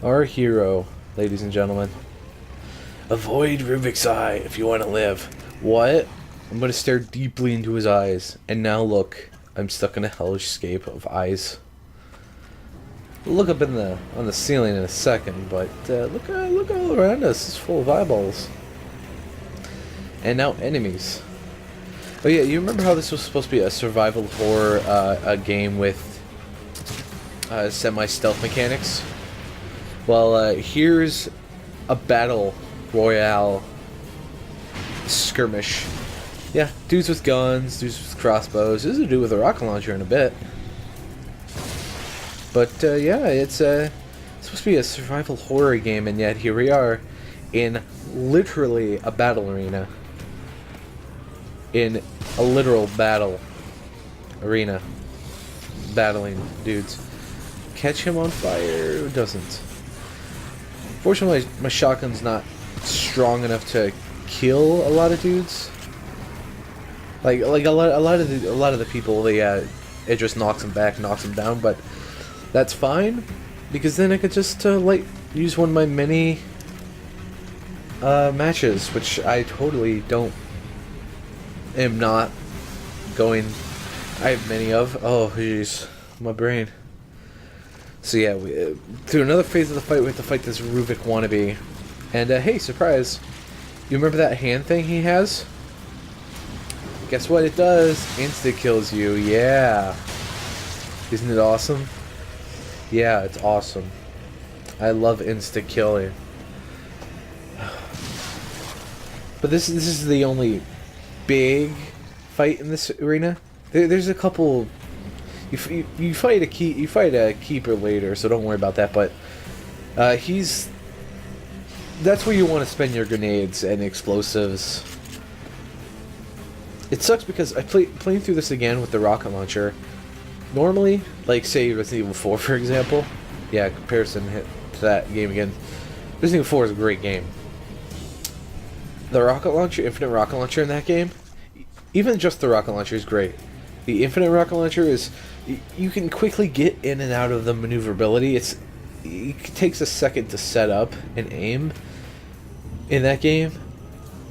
Our hero, ladies and gentlemen. Avoid Rubik's Eye if you want to live. What? I'm going to stare deeply into his eyes. And now look, I'm stuck in a hellish scape of eyes. We'll look up on the ceiling in a second, but look all around us. It's full of eyeballs. And now enemies. Oh yeah, you remember how this was supposed to be a survival horror a game with semi-stealth mechanics? Well, here's a battle royale skirmish. Yeah, dudes with guns, dudes with crossbows. This is a dude with a rocket launcher in a bit. But yeah, it's supposed to be a survival horror game, and yet here we are in literally a battle arena. In a literal battle arena. Battling dudes. Catch him on fire. Who doesn't? Fortunately, my shotgun's not strong enough to kill a lot of dudes. Like a lot of the people, it just knocks them back, knocks them down. But that's fine, because then I could just use one of my many matches, which I totally am not going. I have many of. Oh jeez, my brain. So yeah, through another phase of the fight, we have to fight this Ruvik wannabe. And hey, surprise! You remember that hand thing he has? Guess what it does? Insta kills you. Yeah. Isn't it awesome? Yeah, it's awesome. I love insta killing. But this is the only big fight in this arena. There's a couple. You fight a keeper later, so don't worry about that. But that's where you want to spend your grenades and explosives. It sucks because playing through this again with the rocket launcher. Normally, like say Resident Evil 4 for example, yeah, comparison to that game again. Resident Evil 4 is a great game. The rocket launcher, infinite rocket launcher in that game, even just the rocket launcher is great. The infinite rocket launcher is, you can quickly get in and out of the maneuverability. It takes a second to set up and aim in that game,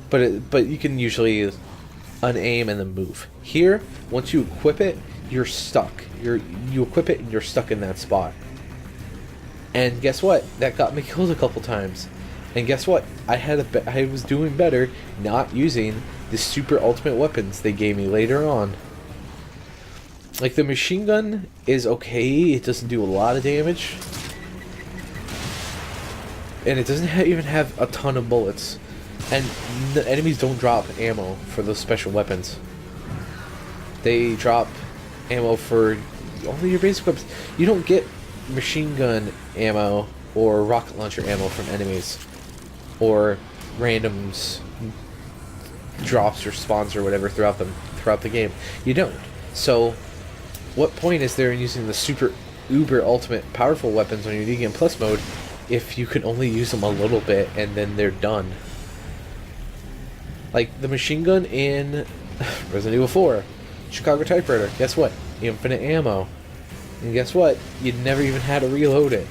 but you can usually unaim and then move. Here, once you equip it, you're stuck. You equip it and you're stuck in that spot. And guess what? That got me killed a couple times. And guess what? I was doing better not using the super ultimate weapons they gave me later on. Like the machine gun is okay. It doesn't do a lot of damage. And it doesn't even have a ton of bullets. And the enemies don't drop ammo for those special weapons. They drop ammo for only your basic weapons. You don't get machine gun ammo or rocket launcher ammo from enemies. Or randoms drops or spawns or whatever throughout the game. You don't. So what point is there in using the super uber ultimate powerful weapons on your New Game Plus mode if you can only use them a little bit and then they're done? Like the machine gun in Resident Evil 4, Chicago Typewriter, guess what? Infinite ammo. And guess what? You never even had to reload it.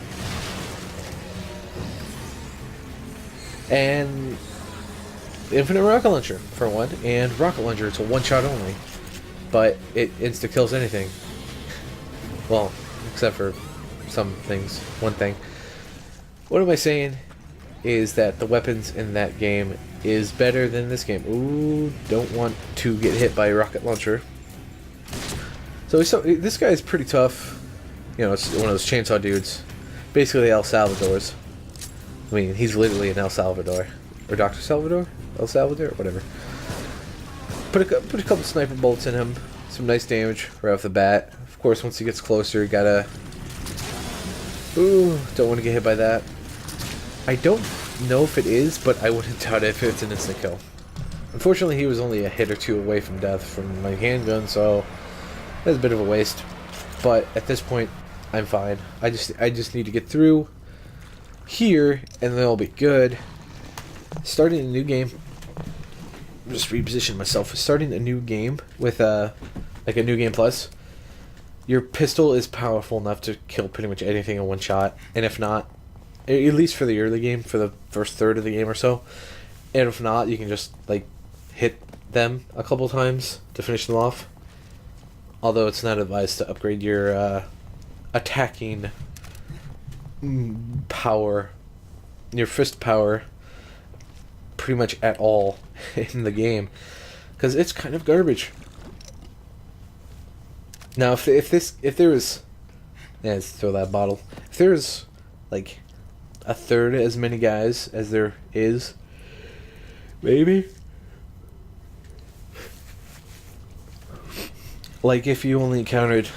And infinite rocket launcher, for one, and rocket launcher, it's a one-shot only. But it insta-kills anything. Well, except for some things. One thing. What am I saying? Is that the weapons in that game is better than this game. Ooh, don't want to get hit by a rocket launcher. So this guy is pretty tough. You know, it's one of those chainsaw dudes. Basically El Salvador's. I mean, he's literally in El Salvador. Or Dr. Salvador? El Salvador? Whatever. Put a couple sniper bolts in him. Some nice damage right off the bat. Of course, once he gets closer, you gotta... Ooh, don't want to get hit by that. I don't know if it is, but I wouldn't doubt it if it's an instant kill. Unfortunately, he was only a hit or two away from death from my handgun, so that's a bit of a waste. But at this point, I'm fine. I just need to get through here, and then I'll be good. Starting a new game. Just reposition myself. Starting a new game with like a new game plus. Your pistol is powerful enough to kill pretty much anything in one shot, and if not, At least for the early game, for the first third of the game or so. And if not, you can just like hit them a couple times to finish them off. Although it's not advised to upgrade your attacking power, your fist power, pretty much at all in the game, because it's kind of garbage. Now, if there was, yeah, let's throw that bottle. If there was like a third as many guys as there is, maybe. Like if you only encountered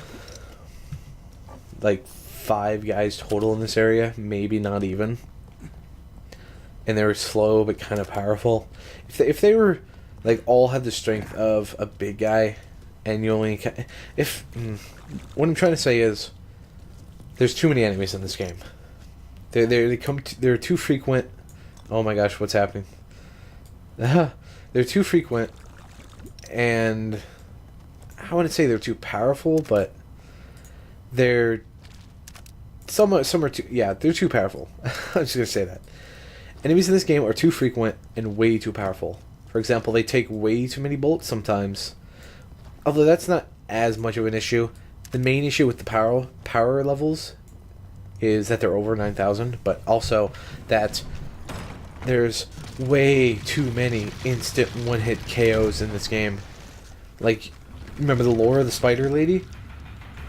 like 5 guys total in this area, maybe not even, and they were slow but kind of powerful. If they were like all had the strength of a big guy, and you only what I'm trying to say is there's too many enemies in this game. They're too frequent. Oh my gosh, what's happening? They're too frequent, and I wouldn't say they're too powerful, but they're some are too, yeah, they're too powerful. I'm just gonna say that. Enemies in this game are too frequent and way too powerful. For example, they take way too many bullets sometimes. Although that's not as much of an issue. The main issue with the power levels is that they're over 9,000, but also that there's way too many instant one-hit KOs in this game. Like, remember the Laura, the spider lady?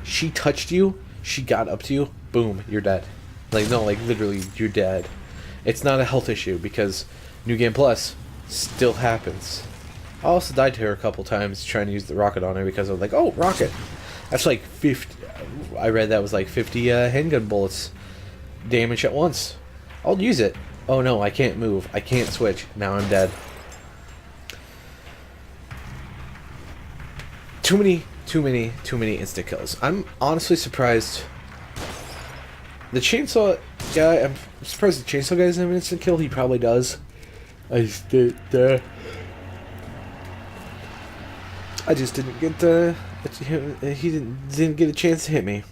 She touched you, she got up to you, boom, you're dead. Like, no, like, literally, you're dead. It's not a health issue, because New Game Plus still happens. I also died to her a couple times trying to use the rocket on her, because I was like, oh, rocket! That's like 50... I read that was like 50 handgun bullets damage at once. I'll use it. Oh no, I can't move. I can't switch. Now I'm dead. Too many instant kills. I'm honestly surprised. The chainsaw guy, I'm surprised the chainsaw guy doesn't have an instant kill. He probably does. I just didn't get he didn't get a chance to hit me.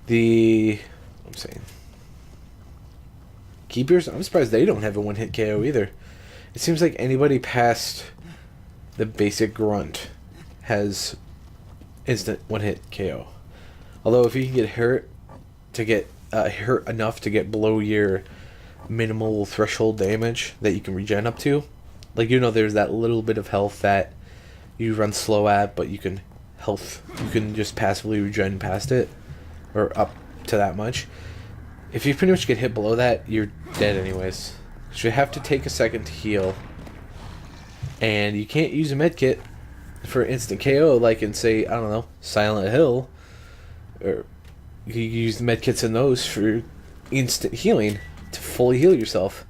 I'm saying Keepers, I'm surprised they don't have a one-hit KO either. It seems like anybody past the basic grunt has instant one-hit KO. Although if you can get hurt hurt enough to get below your minimal threshold damage that you can regen up to, like, you know, there's that little bit of health that you run slow at, but you can just passively regen past it, or up to that much. If you pretty much get hit below that, you're dead anyways. So you have to take a second to heal, and you can't use a medkit for instant KO like in, say, I don't know, Silent Hill, or you use the medkits in those for instant healing to fully heal yourself.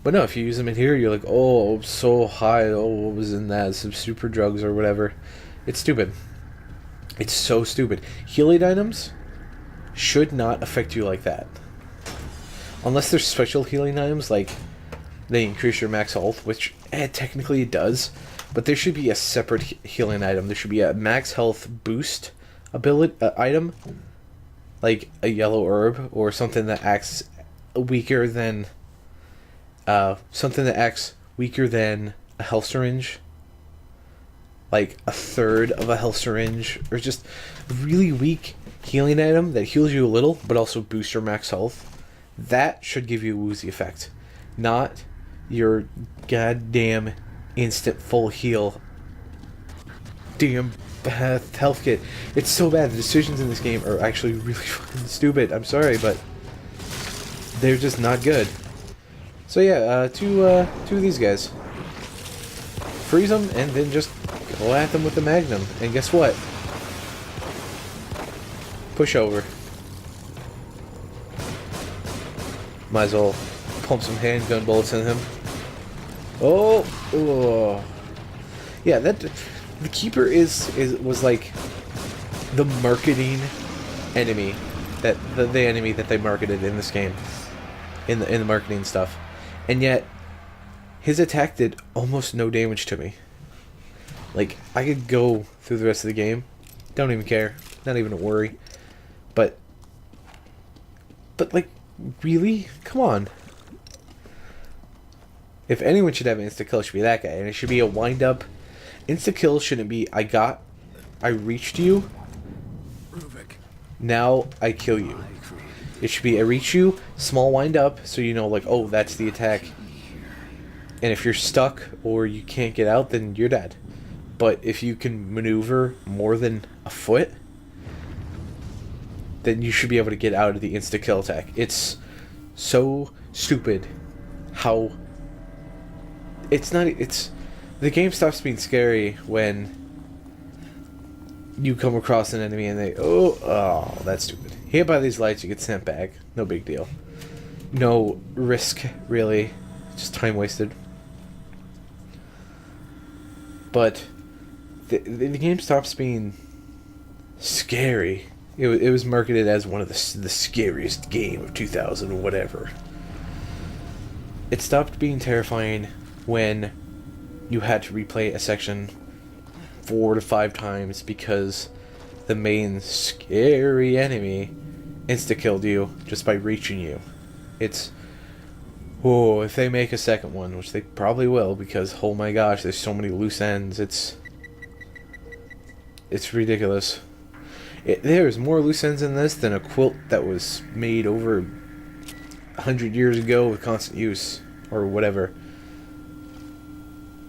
But no, if you use them in here, you're like, oh, I'm so high, oh, what was in that, some super drugs or whatever. It's stupid. It's so stupid. Healing items should not affect you like that. Unless there's special healing items, like they increase your max health, which technically it does, but there should be a separate healing item. There should be a max health boost item, like a yellow herb or something that acts weaker than a health syringe, like a third of a health syringe, or just a really weak healing item that heals you a little but also boosts your max health. That should give you a woozy effect, not your goddamn instant full heal damn health kit. It's so bad. The decisions in this game are actually really fucking stupid. I'm sorry, but they're just not good. So yeah, two of these guys. Freeze them and then just go at them with the Magnum. And guess what? Push over. Might as well pump some handgun bullets in him. Oh. Yeah, the Keeper was like the marketing enemy, that the enemy that they marketed in this game, in the marketing stuff, and yet his attack did almost no damage to me. Like, I could go through the rest of the game, don't even care, not even a worry, but like, Really? Come on. If anyone should have an insta-kill, it should be that guy. And it should be a wind-up. Insta-kill shouldn't be, I reached you, now I kill you. It should be, I reach you, small wind-up, so you know, like, oh, that's the attack. And if you're stuck or you can't get out, then you're dead. But if you can maneuver more than a foot, then you should be able to get out of the insta-kill attack. It's so stupid how... The game stops being scary when you come across an enemy and oh, that's stupid. Hit by these lights, you get sent back. No big deal. No risk, really. Just time wasted. But the game stops being scary. It was marketed as one of the scariest game of 2000 or whatever. It stopped being terrifying when you had to replay a section 4 to 5 times because the main scary enemy insta-killed you just by reaching you. It's... Oh, if they make a second one, which they probably will, because, oh my gosh, there's so many loose ends, it's ridiculous. There's more loose ends in this than a quilt that was made over 100 years ago with constant use, or whatever.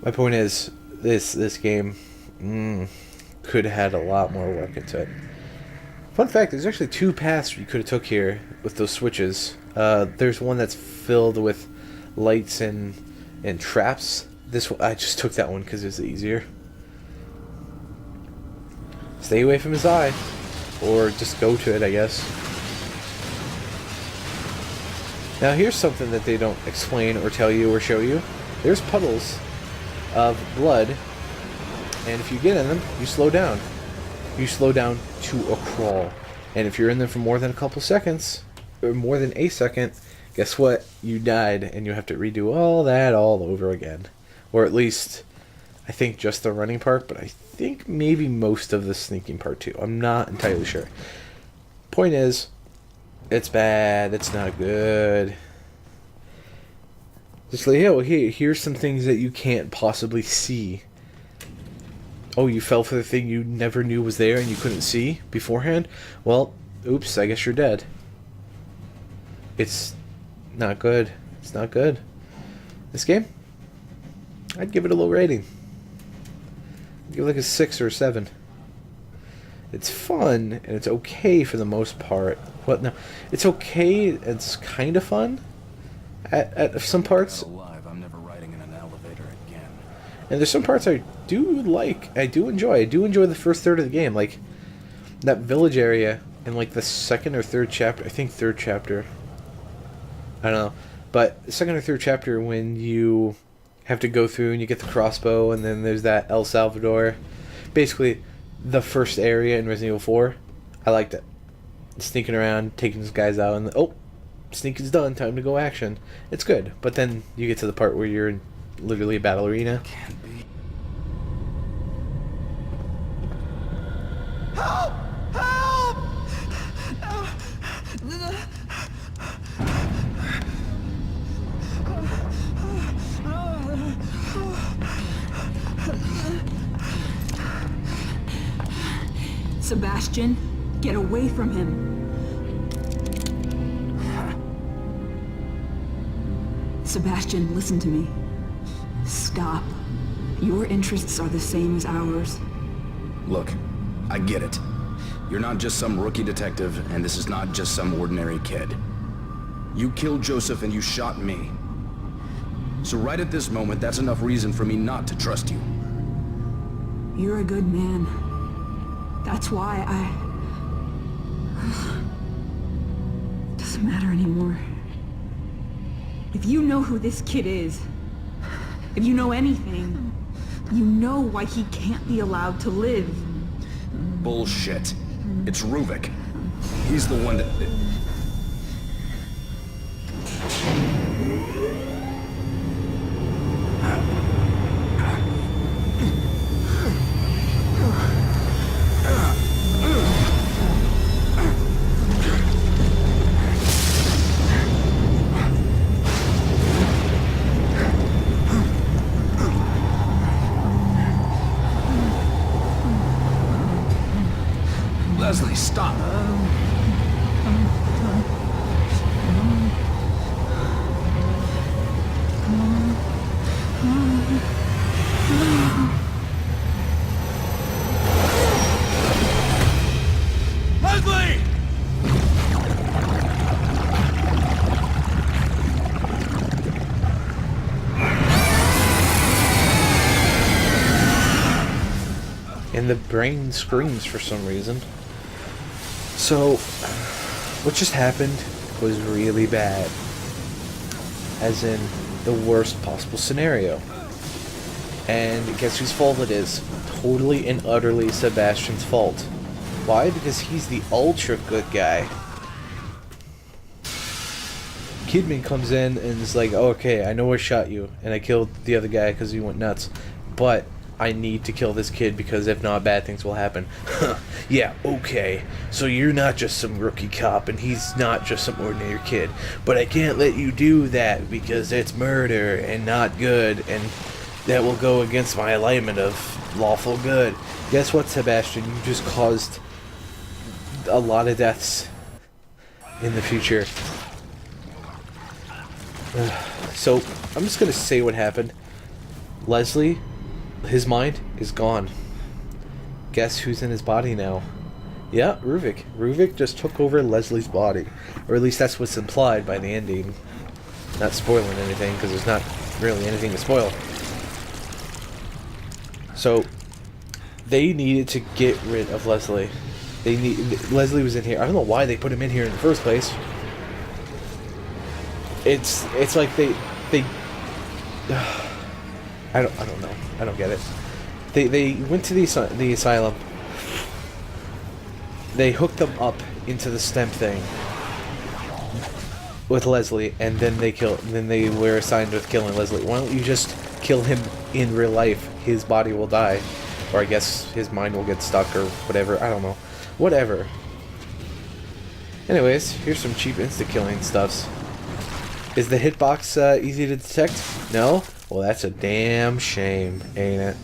My point is, this game could have had a lot more work into it. Fun fact, there's actually 2 paths you could have took here with those switches. There's one that's filled with lights and traps. This one, I just took that one because it's easier. Stay away from his eye. Or just go to it, I guess. Now here's something that they don't explain or tell you or show you. There's puddles of blood, and if you get in them, you slow down. You slow down to a crawl. And if you're in them for more than a couple seconds, or more than a second, guess what? You died, and you have to redo all that all over again. Or at least, I think just the running part, but I think maybe most of the sneaking part too. I'm not entirely sure. Point is, it's bad. It's not good. Just like, oh, hey, here's some things that you can't possibly see. Oh, you fell for the thing you never knew was there and you couldn't see beforehand? Well, oops, I guess you're dead. It's not good. It's not good. This game, I'd give it a low rating. I'd give it like a 6 or a 7. It's fun, and it's okay for the most part. What? No, it's okay. It's kind of fun at some parts. I'm never riding in an elevator again. And there's some parts I do like. I do enjoy. I do enjoy the first third of the game, like that village area in like the second or third chapter. I think third chapter. I don't know, but the second or third chapter when you have to go through and you get the crossbow, and then there's that El Salvador. Basically, the first area in Resident Evil 4, I liked it. Sneaking around, taking these guys out, and oh, sneaking's done, time to go action. It's good, but then you get to the part where you're in literally a battle arena. Can't be. Help! Help! Sebastian, get away from him. Sebastian, listen to me. Stop. Your interests are the same as ours. Look, I get it. You're not just some rookie detective, and this is not just some ordinary kid. You killed Joseph and you shot me. So right at this moment, that's enough reason for me not to trust you. You're a good man. That's why Doesn't matter anymore. If you know who this kid is, if you know anything, you know why he can't be allowed to live. Bullshit. It's Ruvik. He's the one that... Leslie, stop! Leslie! And the brain screams for some reason. So, what just happened was really bad. As in, the worst possible scenario. And guess whose fault it is? Totally and utterly Sebastian's fault. Why? Because he's the ultra good guy. Kidman comes in and is like, oh, okay, I know I shot you, and I killed the other guy because he went nuts, but I need to kill this kid because if not, bad things will happen. Yeah, okay, so you're not just some rookie cop, and he's not just some ordinary kid, but I can't let you do that because it's murder and not good, and that will go against my alignment of lawful good. Guess what, Sebastian? You just caused a lot of deaths in the future. So, I'm just gonna say what happened. Leslie, his mind is gone. Guess who's in his body now? Yeah, Ruvik. Ruvik just took over Leslie's body. Or at least that's what's implied by the ending. Not spoiling anything, because there's not really anything to spoil. So, they needed to get rid of Leslie. Leslie was in here. I don't know why they put him in here in the first place. It's like they I don't know. I don't get it. They went to the asylum. They hooked them up into the stem thing with Leslie, and then they were assigned with killing Leslie. Why don't you just kill him in real life? His body will die, or I guess his mind will get stuck or whatever. I don't know. Whatever. Anyways, here's some cheap insta-killing stuffs. Is the hitbox easy to detect? No? Well, that's a damn shame, ain't it?